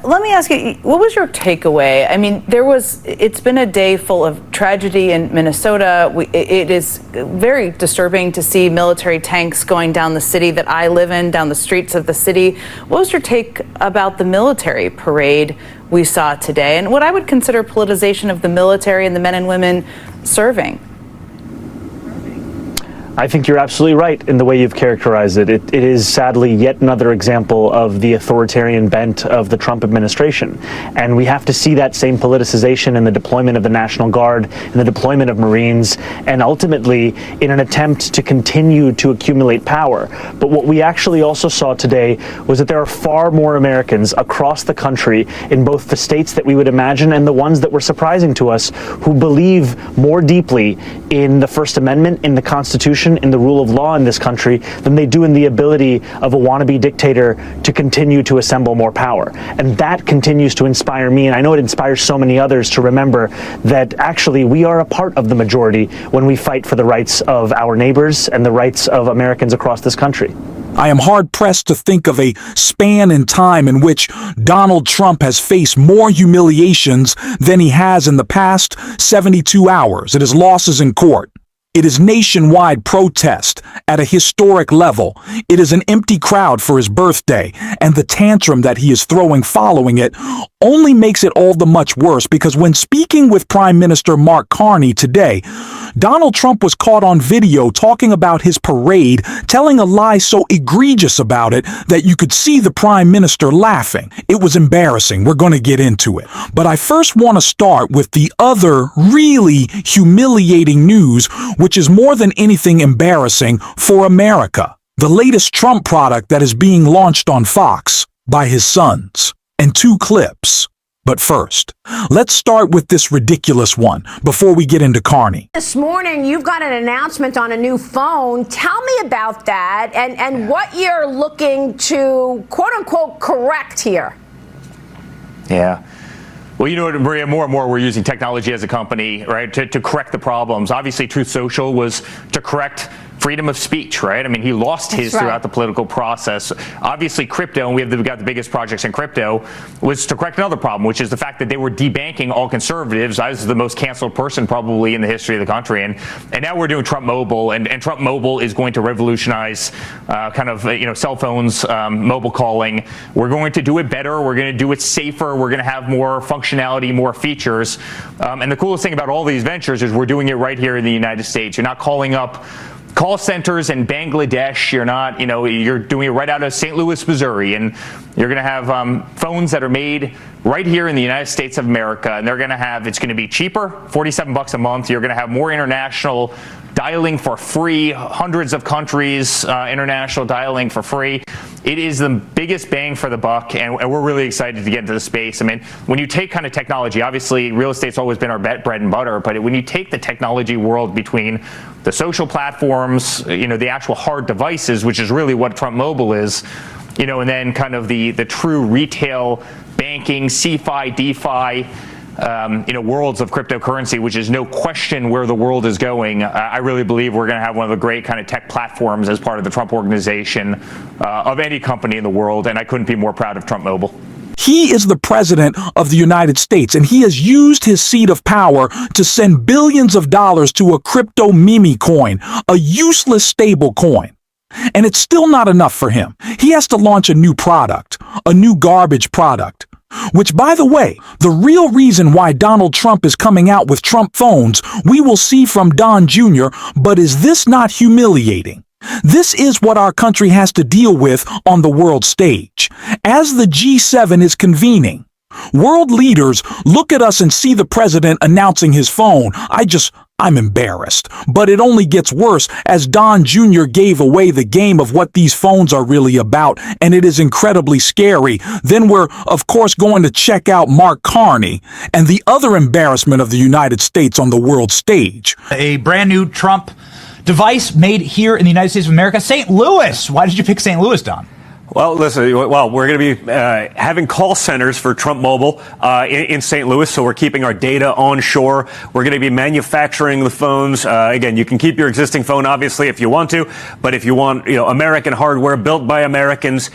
Let me ask you, what was your takeaway? I mean, it's been a day full of tragedy in Minnesota. It is very disturbing to see military tanks going down the city that I live in, down the streets of the city. What was your take about the military parade we saw today, and what I would consider politicization of the military and the men and women serving? I think you're absolutely right in the way you've characterized it. It is sadly yet another example of the authoritarian bent of the Trump administration. And we have to see that same politicization in the deployment of the National Guard, in the deployment of Marines, and ultimately in an attempt to continue to accumulate power. But what we actually also saw today was that there are far more Americans across the country, in both the states that we would imagine and the ones that were surprising to us, who believe more deeply in the First Amendment, in the Constitution, in the rule of law in this country than they do in the ability of a wannabe dictator to continue to assemble more power. And that continues to inspire me, and I know it inspires so many others to remember that actually we are a part of the majority when we fight for the rights of our neighbors and the rights of Americans across this country. I am hard-pressed to think of a span in time in which Donald Trump has faced more humiliations than he has in the past 72 hours at his losses in court. It is nationwide protest at a historic level. It is an empty crowd for his birthday, and the tantrum that he is throwing following it only makes it all the much worse, because when speaking with Prime Minister Mark Carney today, Donald Trump was caught on video talking about his parade, telling a lie so egregious about it that you could see the Prime Minister laughing. It was embarrassing. We're going to get into it. But I first want to start with the other really humiliating news, which is more than anything embarrassing for America. The latest Trump product that is being launched on Fox by his sons. And 2 clips. But first, let's start with this ridiculous one before we get into Carney. This morning, you've got an announcement on a new phone. Tell me about that and what you're looking to, quote unquote, correct here. Yeah. Well, you know what, Maria, more and more we're using technology as a company, right, to correct the problems. Obviously, Truth Social was to correct freedom of speech, right? I mean, he lost his throughout the political process. Obviously, crypto, and we've got the biggest projects in crypto, was to correct another problem, which is the fact that they were debanking all conservatives. I was the most canceled person probably in the history of the country, and now we're doing Trump Mobile, and Trump Mobile is going to revolutionize cell phones, mobile calling. We're going to do it better. We're going to do it safer. We're going to have more functionality, more features. And the coolest thing about all these ventures is we're doing it right here in the United States. You're not calling up call centers in Bangladesh. You're not, you're doing it right out of St. Louis, Missouri, and you're going to have phones that are made right here in the United States of America, and it's going to be cheaper, $47 a month. You're going to have more international dialing for free, hundreds of countries, international dialing for free. It is the biggest bang for the buck, and we're really excited to get into the space. I mean, when you take kind of technology, obviously real estate's always been our bread and butter, but when you take the technology world between the social platforms, the actual hard devices, which is really what Trump Mobile is, and then kind of the true retail banking, CeFi, DeFi, worlds of cryptocurrency, which is no question where the world is going. I really believe we're going to have one of the great kind of tech platforms as part of the Trump organization of any company in the world, and I couldn't be more proud of Trump Mobile. He is the president of the United States, and he has used his seat of power to send billions of dollars to a crypto meme coin, a useless stable coin. And it's still not enough for him. He has to launch a new product, a new garbage product. Which, by the way, the real reason why Donald Trump is coming out with Trump phones, we will see from Don Jr., but is this not humiliating? This is what our country has to deal with on the world stage. As the G7 is convening, world leaders look at us and see the president announcing his phone. I'm embarrassed. But it only gets worse as Don Jr. gave away the game of what these phones are really about, and it is incredibly scary. Then we're, of course, going to check out Mark Carney and the other embarrassment of the United States on the world stage. A brand new Trump device made here in the United States of America. St. Louis. Why did you pick St. Louis, Don? Well, listen, we're going to be having call centers for Trump Mobile in St. Louis, so we're keeping our data onshore. We're going to be manufacturing the phones. Again, you can keep your existing phone, obviously, if you want to, but if you want, American hardware built by Americans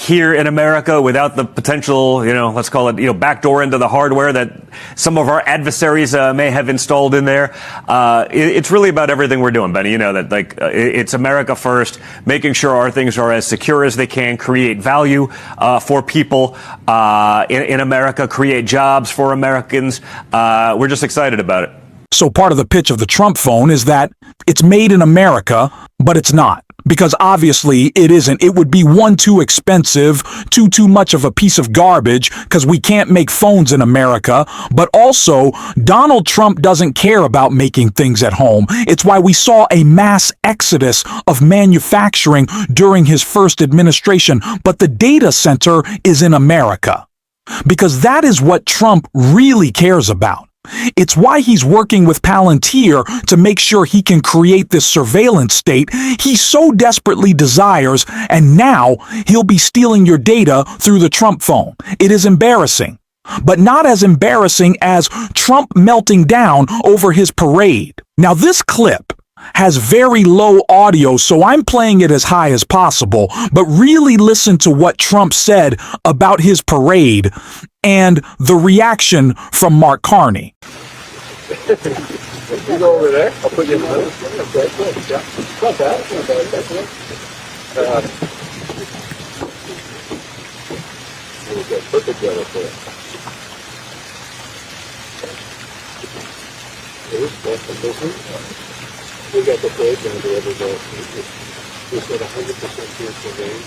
here in America without the potential, let's call it, backdoor into the hardware that some of our adversaries may have installed in there. It's really about everything we're doing, Benny. You know that, it's America first, making sure our things are as secure as they can, create value for people in America, create jobs for Americans. We're just excited about it. So part of the pitch of the Trump phone is that it's made in America, but it's not. Because obviously it isn't. It would be too expensive, too much of a piece of garbage, because we can't make phones in America. But also, Donald Trump doesn't care about making things at home. It's why we saw a mass exodus of manufacturing during his first administration. But the data center is in America. Because that is what Trump really cares about. It's why he's working with Palantir to make sure he can create this surveillance state he so desperately desires, and now he'll be stealing your data through the Trump phone. It is embarrassing, but not as embarrassing as Trump melting down over his parade. Now, this clip has very low audio, so I'm playing it as high as possible, but really listen to what Trump said about his parade and the reaction from Mark Carney. You go over there. I'll put you in the middle. Okay, good. Yeah. Not bad. Not bad. That's it. There we go. Put the gun up there. That's the business. We got the page and the other day. We said 100% chance of rain.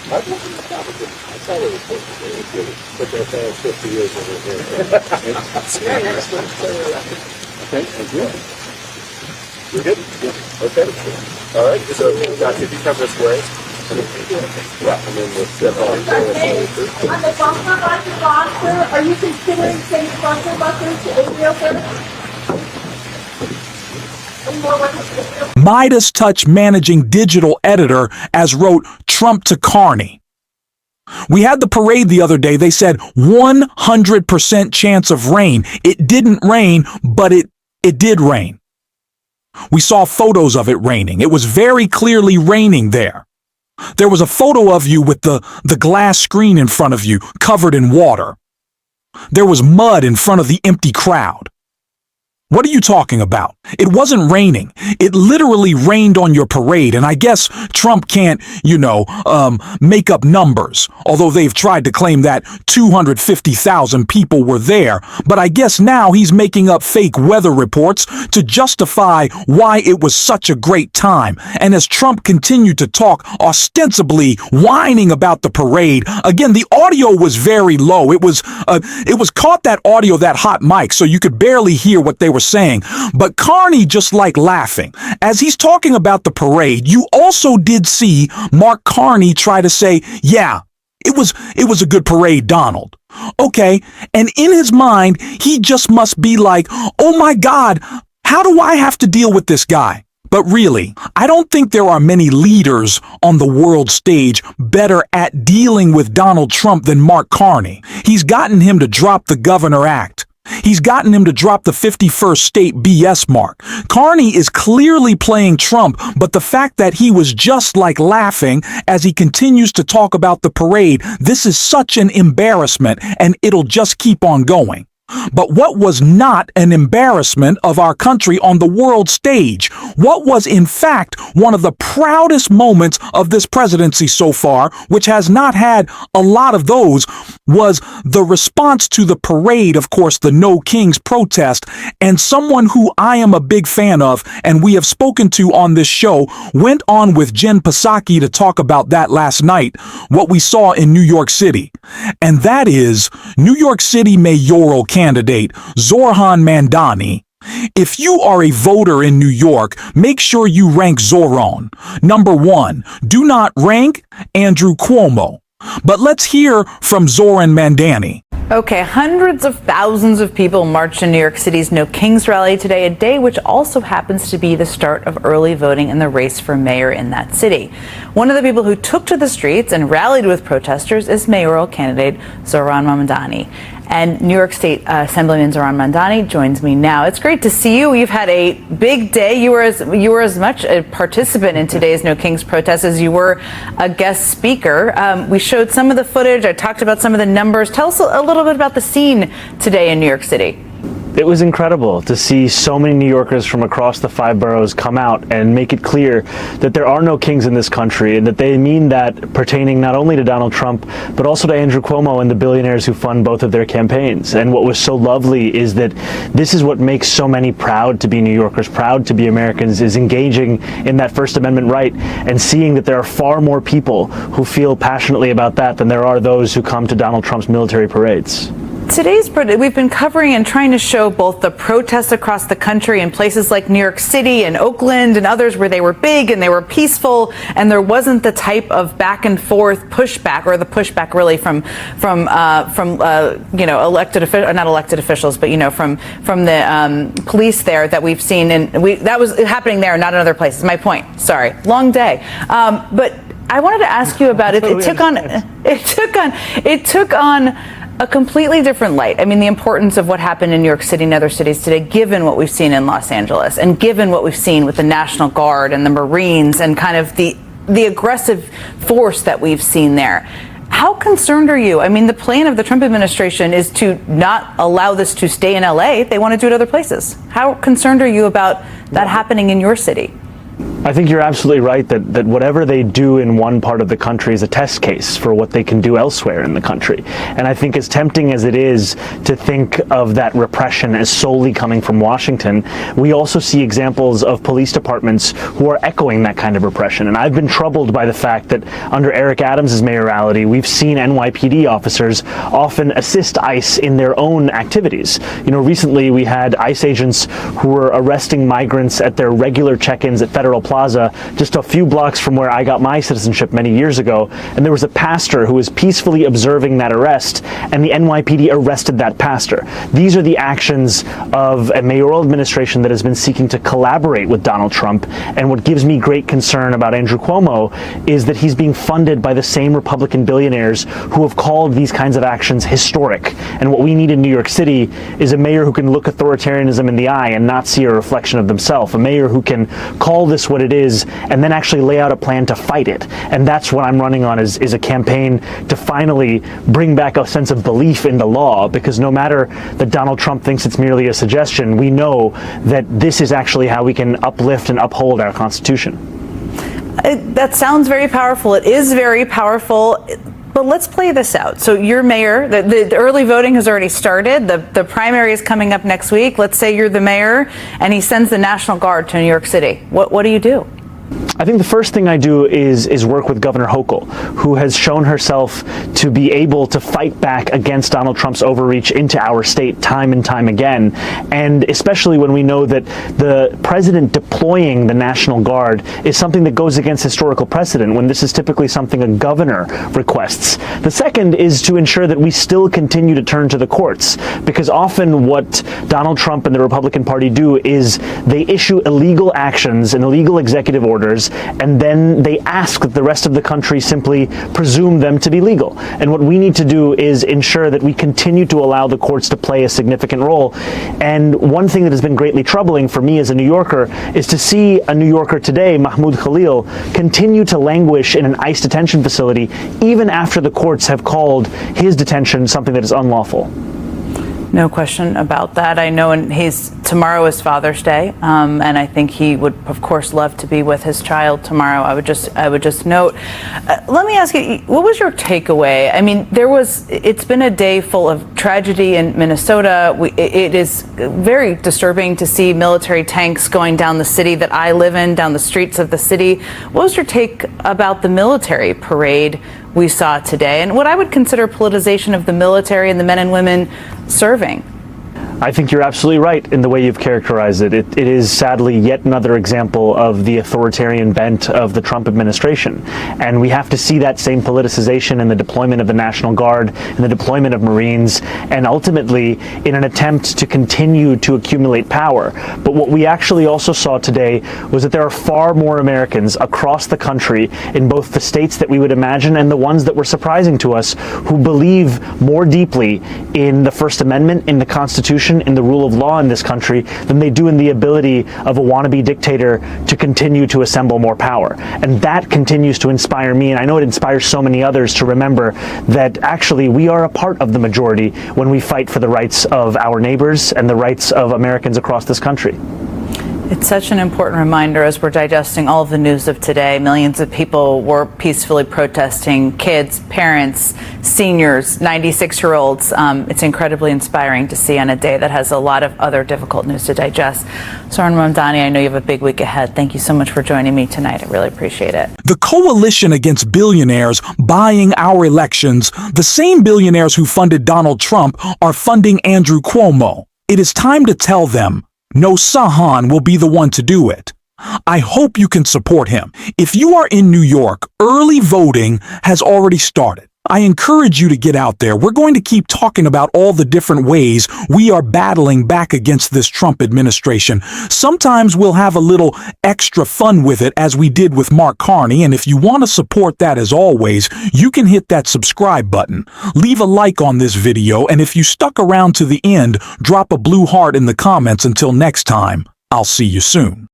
I wasn't stop it. I thought it was supposed to be. But that had 50 years of it. Okay, thank you. You're good? Yeah. Okay. All right. So, Doctor, if you come this way. Yeah, and then we'll step on. On the bunker buster, are you considering sending bunker busters to Israel first? Midas Touch managing digital editor as wrote Trump to Carney. We had the parade the other day. They said 100% chance of rain. It didn't rain, but it did rain. We saw photos of it raining. It was very clearly raining there. There was a photo of you with the glass screen in front of you covered in water. There was mud in front of the empty crowd. What are you talking about? It wasn't raining. It literally rained on your parade, and I guess Trump can't, make up numbers, although they've tried to claim that 250,000 people were there. But I guess now he's making up fake weather reports to justify why it was such a great time. And as Trump continued to talk, ostensibly whining about the parade, again, the audio was very low. It was caught that audio, that hot mic, so you could barely hear what they were saying. But Carney just like laughing. As he's talking about the parade, you also did see Mark Carney try to say, yeah, it was a good parade, Donald. Okay, and in his mind, he just must be like, oh my God, how do I have to deal with this guy? But really, I don't think there are many leaders on the world stage better at dealing with Donald Trump than Mark Carney. He's gotten him to drop the Governor Act. He's gotten him to drop the 51st state BS mark. Carney is clearly playing Trump, but the fact that he was just like laughing as he continues to talk about the parade, this is such an embarrassment, and it'll just keep on going. But what was not an embarrassment of our country on the world stage? What was, in fact, one of the proudest moments of this presidency so far, which has not had a lot of those, was the response to the parade, of course, the No Kings protest, and someone who I am a big fan of, and we have spoken to on this show, went on with Jen Psaki to talk about that last night, what we saw in New York City. And that is New York City mayoral candidate Zoran Mandani. If you are a voter in New York, make sure you rank Zoran. Number 1, do not rank Andrew Cuomo. But let's hear from Zoran Mandani. Okay, hundreds of thousands of people marched in New York City's No Kings rally today, a day which also happens to be the start of early voting in the race for mayor in that city. One of the people who took to the streets and rallied with protesters is mayoral candidate Zohran Mamdani. And New York State Assemblyman Zohran Mamdani joins me now. It's great to see you. You've had a big day. You were as much a participant in today's No Kings protest as you were a guest speaker. We showed some of the footage. I talked about some of the numbers. Tell us a little bit about the scene today in New York City. It was incredible to see so many New Yorkers from across the 5 boroughs come out and make it clear that there are no kings in this country, and that they mean that pertaining not only to Donald Trump, but also to Andrew Cuomo and the billionaires who fund both of their campaigns. And what was so lovely is that this is what makes so many proud to be New Yorkers, proud to be Americans, is engaging in that First Amendment right and seeing that there are far more people who feel passionately about that than there are those who come to Donald Trump's military parades. We've been covering and trying to show both the protests across the country in places like New York City and Oakland and others where they were big and they were peaceful, and there wasn't the type of back and forth pushback, or the pushback really from not elected officials, but from the police there that we've seen, and that was happening there, not in other places. My point. Sorry, long day, but I wanted to ask you about it. It took on a completely different light. I mean, the importance of what happened in New York City and other cities today, given what we've seen in Los Angeles, and given what we've seen with the National Guard and the Marines, and kind of the aggressive force that we've seen there. How concerned are you? I mean, the plan of the Trump administration is to not allow this to stay in LA. They want to do it other places. How concerned are you about that happening in your city? I think you're absolutely right that whatever they do in one part of the country is a test case for what they can do elsewhere in the country. And I think as tempting as it is to think of that repression as solely coming from Washington, we also see examples of police departments who are echoing that kind of repression. And I've been troubled by the fact that under Eric Adams' mayoralty, we've seen NYPD officers often assist ICE in their own activities. Recently we had ICE agents who were arresting migrants at their regular check-ins at Federal Plaza, just a few blocks from where I got my citizenship many years ago, and there was a pastor who was peacefully observing that arrest, and the NYPD arrested that pastor. These are the actions of a mayoral administration that has been seeking to collaborate with Donald Trump, and what gives me great concern about Andrew Cuomo is that he's being funded by the same Republican billionaires who have called these kinds of actions historic. And what we need in New York City is a mayor who can look authoritarianism in the eye and not see a reflection of themselves, a mayor who can call this what it is and then actually lay out a plan to fight it. And that's what I'm running on, is a campaign to finally bring back a sense of belief in the law, because no matter that Donald Trump thinks it's merely a suggestion, we know that this is actually how we can uplift and uphold our Constitution. That sounds very powerful. It is very powerful. But let's play this out. So you're mayor. The early voting has already started. The primary is coming up next week. Let's say you're the mayor and he sends the National Guard to New York City. What do you do? I think the first thing I do is work with Governor Hochul, who has shown herself to be able to fight back against Donald Trump's overreach into our state time and time again. And especially when we know that the president deploying the National Guard is something that goes against historical precedent, when this is typically something a governor requests. The second is to ensure that we still continue to turn to the courts, because often what Donald Trump and the Republican Party do is they issue illegal actions and illegal executive orders, and then they ask that the rest of the country simply presume them to be legal. And what we need to do is ensure that we continue to allow the courts to play a significant role. And one thing that has been greatly troubling for me as a New Yorker is to see a New Yorker today, Mahmoud Khalil, continue to languish in an ICE detention facility even after the courts have called his detention something that is unlawful. No question about that. I know, and tomorrow is Father's Day, and I think he would, of course, love to be with his child tomorrow. I would just note. Let me ask you, what was your takeaway? I mean, it's been a day full of tragedy in Minnesota. It is very disturbing to see military tanks going down the city that I live in, down the streets of the city. What was your take about the military parade we saw today, and what I would consider politicization of the military and the men and women serving? I think you're absolutely right in the way you've characterized it. It is sadly yet another example of the authoritarian bent of the Trump administration. And we have to see that same politicization in the deployment of the National Guard, in the deployment of Marines, and ultimately in an attempt to continue to accumulate power. But what we actually also saw today was that there are far more Americans across the country, in both the states that we would imagine and the ones that were surprising to us, who believe more deeply in the First Amendment, in the Constitution, in the rule of law in this country than they do in the ability of a wannabe dictator to continue to assemble more power. And that continues to inspire me, and I know it inspires so many others to remember that actually we are a part of the majority when we fight for the rights of our neighbors and the rights of Americans across this country. It's such an important reminder as we're digesting all of the news of today. Millions of people were peacefully protesting, kids, parents, seniors, 96-year-olds. It's incredibly inspiring to see on a day that has a lot of other difficult news to digest. Zoran Mamdani, I know you have a big week ahead. Thank you so much for joining me tonight. I really appreciate it. The coalition against billionaires buying our elections, the same billionaires who funded Donald Trump, are funding Andrew Cuomo. It is time to tell them, no, Sahan will be the one to do it. I hope you can support him. If you are in New York, early voting has already started. I encourage you to get out there. We're going to keep talking about all the different ways we are battling back against this Trump administration. Sometimes we'll have a little extra fun with it, as we did with Mark Carney, and if you want to support that, as always, you can hit that subscribe button. Leave a like on this video, and if you stuck around to the end, drop a blue heart in the comments. Until next time, I'll see you soon.